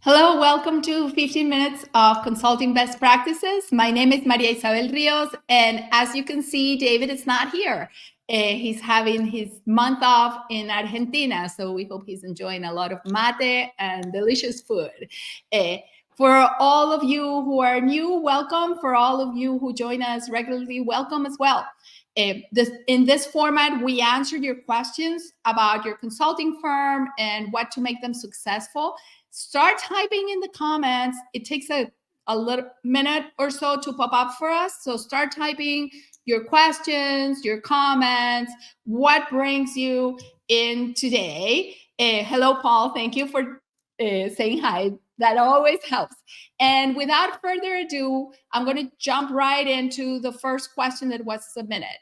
Hello, welcome to 15 minutes of consulting best practices. My name is Maria Isabel Rios, and as you can see, David is not here. He's having his month off in Argentina, so we hope he's enjoying a lot of mate and delicious food. Uh, for all of you who are new, welcome. For all of you who join us regularly, welcome as well. In this format, we answer your questions about your consulting firm and what to make them successful. Start typing in the comments. It takes a little minute or so to pop up for us. So start typing your questions, your comments, what brings you in today. Hello, Paul. Thank you for saying hi. That always helps. And without further ado, I'm going to jump right into the first question that was submitted.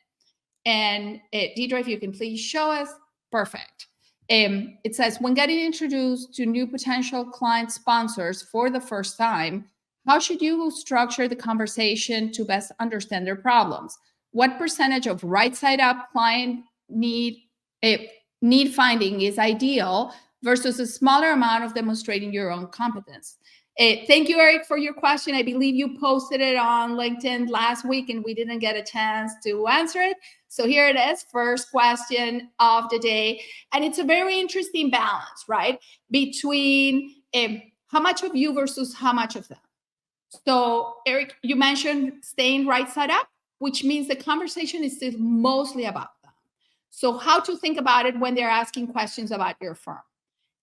And Deidre, if you can please show us. Perfect. It says, when getting introduced to new potential client sponsors for the first time, how should you structure the conversation to best understand their problems? What percentage of right side up client need finding is ideal versus a smaller amount of demonstrating your own competence? Thank you, Eric, for your question. I believe you posted it on LinkedIn last week and we didn't get a chance to answer it. So here it is, first question of the day. And it's a very interesting balance, right? Between how much of you versus how much of them. So Eric, you mentioned staying right side up, which means the conversation is still mostly about them. So how to think about it when they're asking questions about your firm.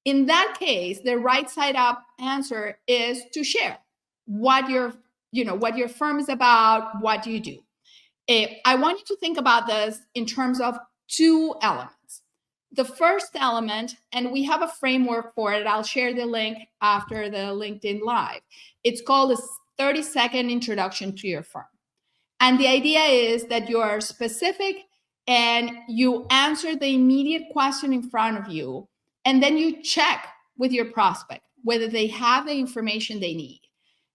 In that case, the right side up answer is to share what your firm is about, what you do. I want you to think about this in terms of two elements. The first element, and we have a framework for it. I'll share the link after the LinkedIn Live. It's called a 30-second introduction to your firm. And the idea is that you are specific and you answer the immediate question in front of you. And then you check with your prospect whether they have the information they need.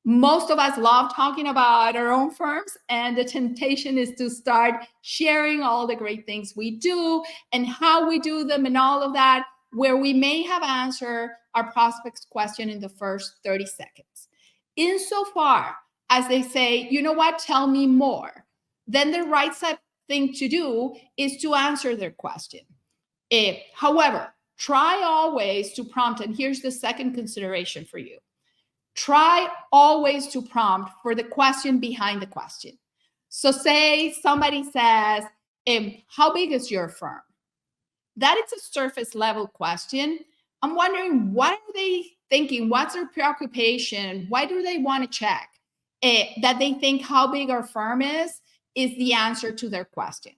Most of us love talking about our own firms, and the temptation is to start sharing all the great things we do and how we do them and all of that, where we may have answered our prospect's question in the first 30 seconds. Insofar as they say, you know what, tell me more, then the right thing to do is to answer their question. However, try always to prompt, and here's the second consideration for you. Try always to prompt for the question behind the question. So say somebody says, how big is your firm? That is a surface level question. I'm wondering, what are they thinking? What's their preoccupation? Why do they want to check? That they think how big our firm is the answer to their question.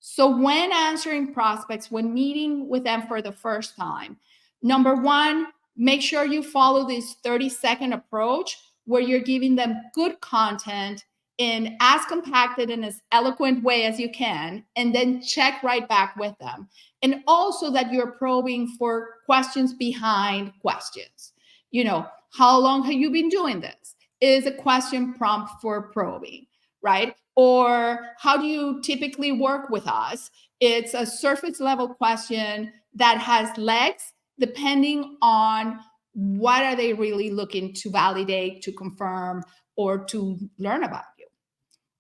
So when answering prospects, when meeting with them for the first time, number one, make sure you follow this 30-second approach where you're giving them good content in as compacted and as eloquent way as you can, and then check right back with them. And also that you're probing for questions behind questions. You know, how long have you been doing this? Is a question prompt for probing, right? Or how do you typically work with us? It's a surface level question that has legs depending on what are they really looking to validate, to confirm, or to learn about you.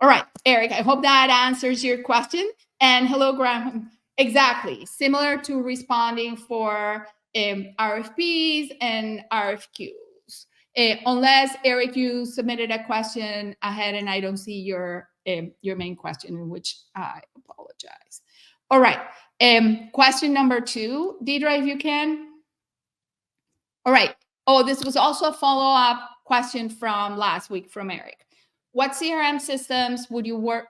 All right, Eric, I hope that answers your question. And hello, Graham. Exactly. Similar to responding for RFPs and RFQs. Unless, Eric, you submitted a question ahead and I don't see your main question, in which I apologize. All right. Question number 2, Deidre, if you can. All right. Oh, this was also a follow-up question from last week from Eric. What CRM systems would work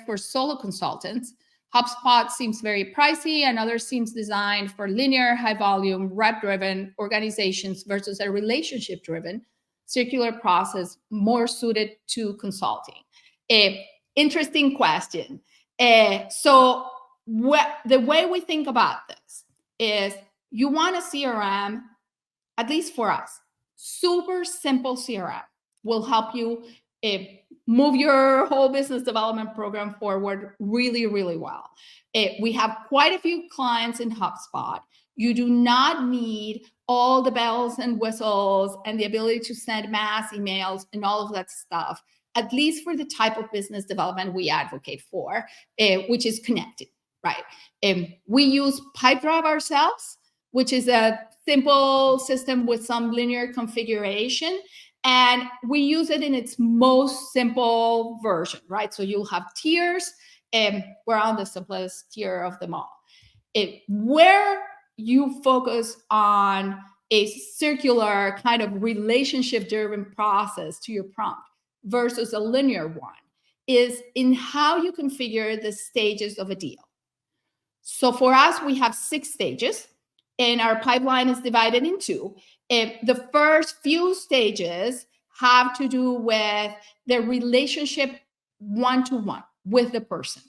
for solo consultants? HubSpot seems very pricey, and others seems designed for linear, high-volume, rep-driven organizations versus a relationship-driven, circular process more suited to consulting. Interesting question. So the way we think about this is you want a CRM, at least for us, super simple CRM will help you move your whole business development program forward really, really well. We have quite a few clients in HubSpot. You do not need all the bells and whistles and the ability to send mass emails and all of that stuff, at least for the type of business development we advocate for, which is connected, right? We use Pipedrive ourselves, which is a simple system with some linear configuration. And we use it in its most simple version, right? So you'll have tiers, and we're on the simplest tier of them all. Where you focus on a circular kind of relationship-driven process to your prompt versus a linear one is in how you configure the stages of a deal. So for us, we have 6 stages, and our pipeline is divided in 2. The first few stages have to do with the relationship one-to-one with the person.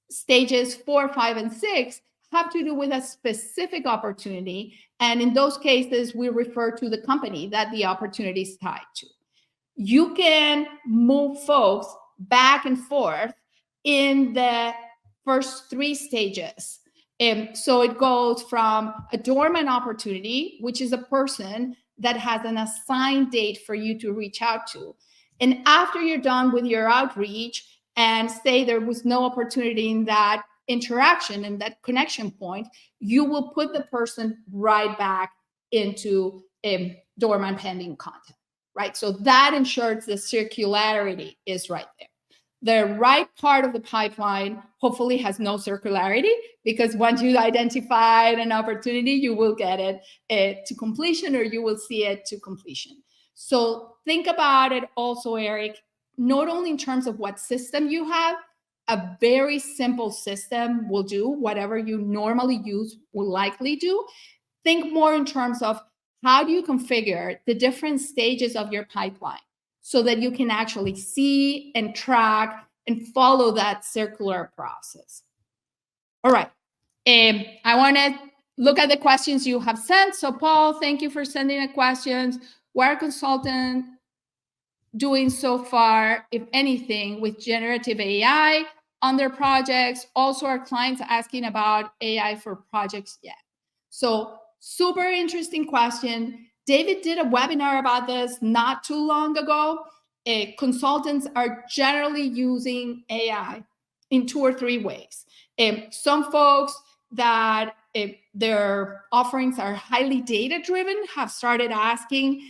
Stages 4, 5, and 6 have to do with a specific opportunity. And in those cases, we refer to the company that the opportunity is tied to. You can move folks back and forth in the first 3 stages. So it goes from a dormant opportunity, which is a person that has an assigned date for you to reach out to. And after you're done with your outreach and say there was no opportunity in that interaction and that connection point, you will put the person right back into dormant pending content, right? So that ensures the circularity is right there. The right part of the pipeline hopefully has no circularity, because once you identified an opportunity, you will get it to completion, or you will see it to completion. So think about it also, Eric, not only in terms of what system you have. A very simple system will do whatever you normally use will likely do. Think more in terms of how do you configure the different stages of your pipeline so that you can actually see and track and follow that circular process. All right. I want to look at the questions you have sent. So Paul, thank you for sending the questions. What are consultants doing so far, if anything, with generative AI on their projects? Also, are clients asking about AI for projects yet? So super interesting question. David did a webinar about this not too long ago. Consultants are generally using AI in 2 or 3 ways. Some folks that their offerings are highly data-driven have started asking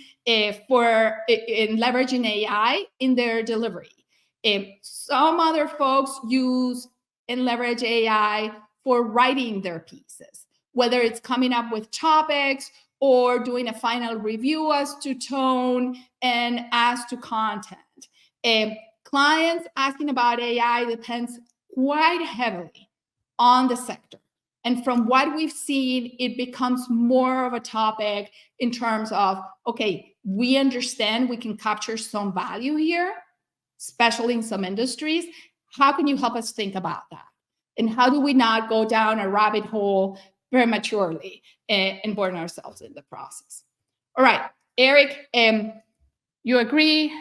for leveraging AI in their delivery. Some other folks use and leverage AI for writing their pieces, whether it's coming up with topics or doing a final review as to tone and as to content. Clients asking about AI depends quite heavily on the sector. And from what we've seen, it becomes more of a topic in terms of, okay, we understand we can capture some value here, especially in some industries. How can you help us think about that? And how do we not go down a rabbit hole prematurely and burn ourselves in the process? All right, Eric, you agree?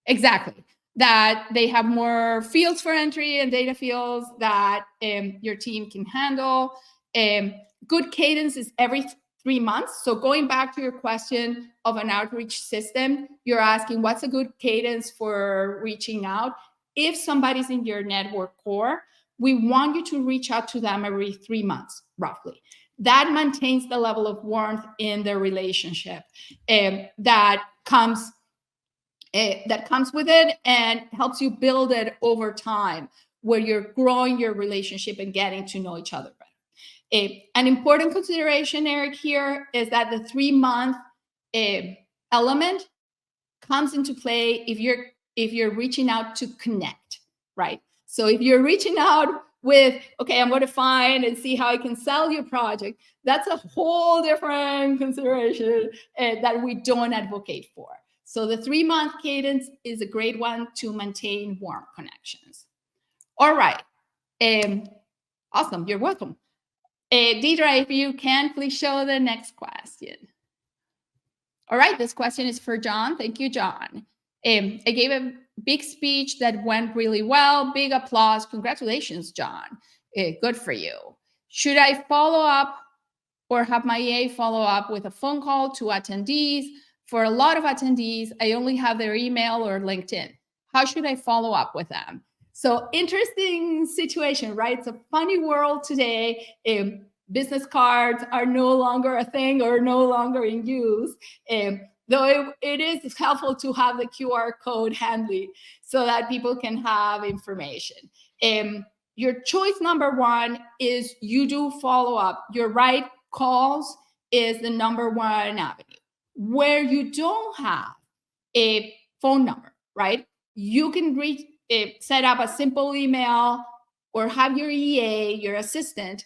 Exactly. That they have more fields for entry and data fields that your team can handle. Good cadence is every 3 months. So going back to your question of an outreach system, you're asking what's a good cadence for reaching out. If somebody's in your network core, we want you to reach out to them every 3 months, roughly. That maintains the level of warmth in the relationship that comes with it and helps you build it over time, where you're growing your relationship and getting to know each other better. An important consideration, Eric, here is that the 3-month element comes into play if you're reaching out to connect, right? So if you're reaching out with, okay, I'm going to find and see how I can sell your project, that's a whole different consideration that we don't advocate for. So the 3-month cadence is a great one to maintain warm connections. All right. Awesome. You're welcome. Deidre, if you can, please show the next question. All right. This question is for John. Thank you, John. I gave a big speech that went really well. Big applause. Congratulations, John. Good for you. Should I follow up or have my EA follow up with a phone call to attendees. For a lot of attendees, I only have their email or LinkedIn. How should I follow up with them? So interesting situation, right? It's a funny world today. Business cards are no longer a thing or no longer in use. Though it is helpful to have the QR code handy so that people can have information. Your choice number one is you do follow up. You're right, calls is the number one avenue. Where you don't have a phone number, right? You can set up a simple email or have your EA, your assistant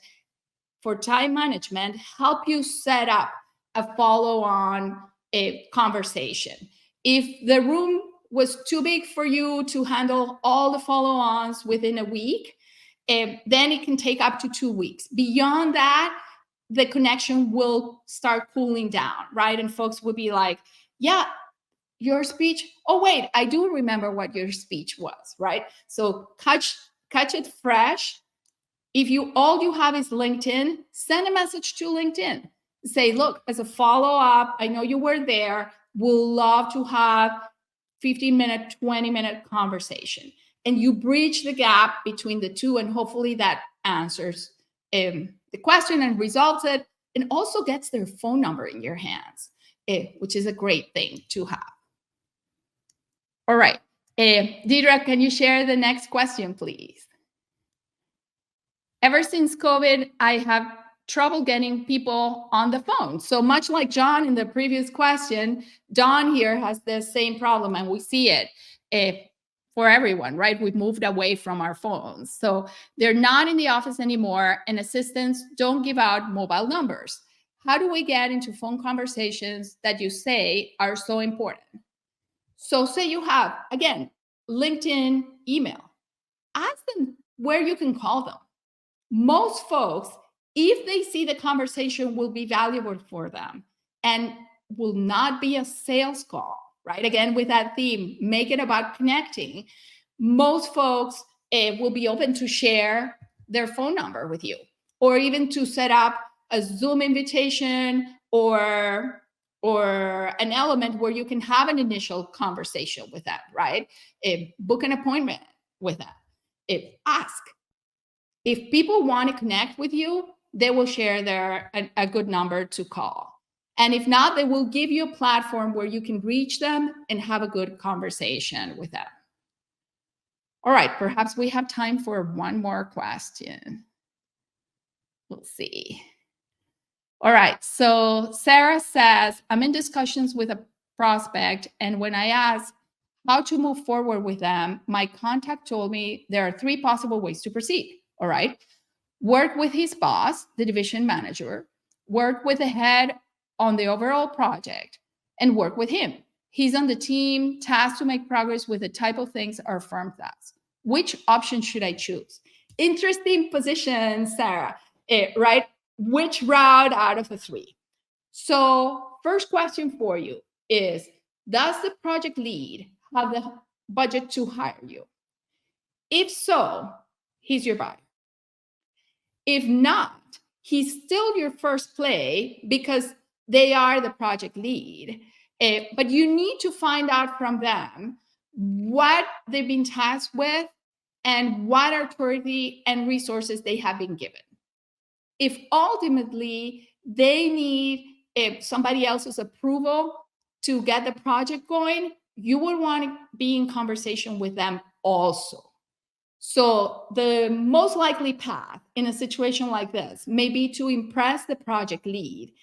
for time management, help you set up a follow-on conversation. If the room was too big for you to handle all the follow-ons within a week, then it can take up to 2 weeks. Beyond that, the connection will start cooling down, right? And folks will be like, yeah, your speech, oh wait, I do remember what your speech was, right? So catch it fresh. If all you have is LinkedIn, send a message to LinkedIn. Say, look, as a follow-up, I know you were there. We'll love to have 15-minute, 20-minute conversation. And you bridge the gap between the two, and hopefully that answers the question and resolves it, and also gets their phone number in your hands, which is a great thing to have. All right. Deidre, can you share the next question, please? Ever since COVID, I have trouble getting people on the phone. So much like John in the previous question, Don here has the same problem, and we see it for everyone, right? We've moved away from our phones. So they're not in the office anymore, and assistants don't give out mobile numbers. How do we get into phone conversations that you say are so important? So say you have, again, LinkedIn, email. Ask them where you can call them. Most folks, if they see the conversation will be valuable for them and will not be a sales call, right? Again, with that theme, make it about connecting. Most folks will be open to share their phone number with you, or even to set up a Zoom invitation or an element where you can have an initial conversation with that, right? Book an appointment with that. Ask. If people want to connect with you, they will share a good number to call. And if not, they will give you a platform where you can reach them and have a good conversation with them. All right, perhaps we have time for one more question. We'll see. All right, so Sarah says, I'm in discussions with a prospect, and when I ask how to move forward with them, my contact told me there are 3 possible ways to proceed. All right, work with his boss, the division manager, work with the head on the overall project, and work with him. He's on the team, tasked to make progress with the type of things our firm does. Which option should I choose? Interesting position, Sarah, right? Which route out of the 3? So first question for you is, does the project lead have the budget to hire you? If so, he's your buyer. If not, he's still your first play because they are the project lead. But you need to find out from them what they've been tasked with and what authority and resources they have been given. If ultimately they need somebody else's approval to get the project going, you would want to be in conversation with them also. So the most likely path in a situation like this may be to impress the project lead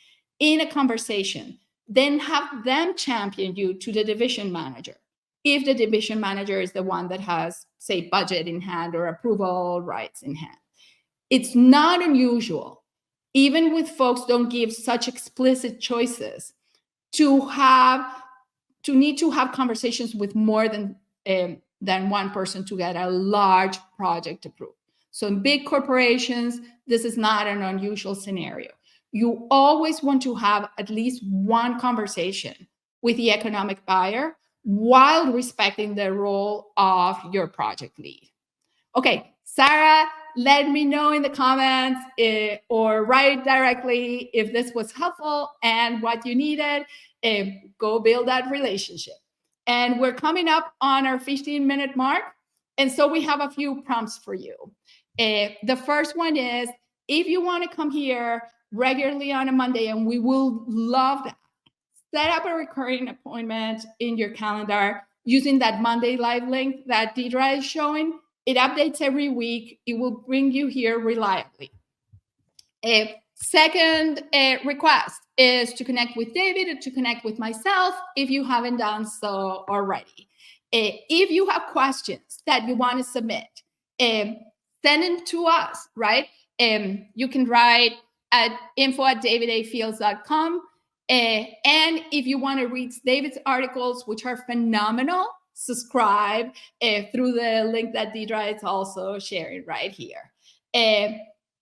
in a conversation, then have them champion you to the division manager. If the division manager is the one that has, say, budget in hand or approval rights in hand. It's not unusual, even with folks don't give such explicit choices, to need to have conversations with more than one person to get a large project approved. So in big corporations, this is not an unusual scenario. You always want to have at least one conversation with the economic buyer while respecting the role of your project lead. Okay, Sarah, let me know in the comments or write directly if this was helpful and what you needed. Go build that relationship. And we're coming up on our 15-minute mark. And so we have a few prompts for you. The first one is, if you want to come here regularly on a Monday, and we will love that, set up a recurring appointment in your calendar using that Monday live link that Deidre is showing. It updates every week. It will bring you here reliably. A second request is to connect with David or to connect with myself if you haven't done so already. If you have questions that you want to submit, send them to us, right? You can write at info@davidafields.com. And if you want to read David's articles, which are phenomenal, subscribe through the link that Deidre is also sharing right here.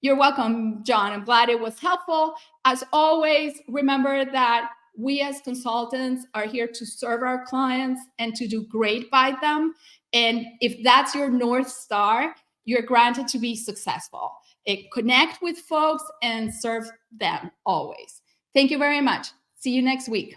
You're welcome, John. I'm glad it was helpful. As always, remember that we as consultants are here to serve our clients and to do great by them. And if that's your North Star, you're granted to be successful. Connect with folks and serve them always. Thank you very much. See you next week.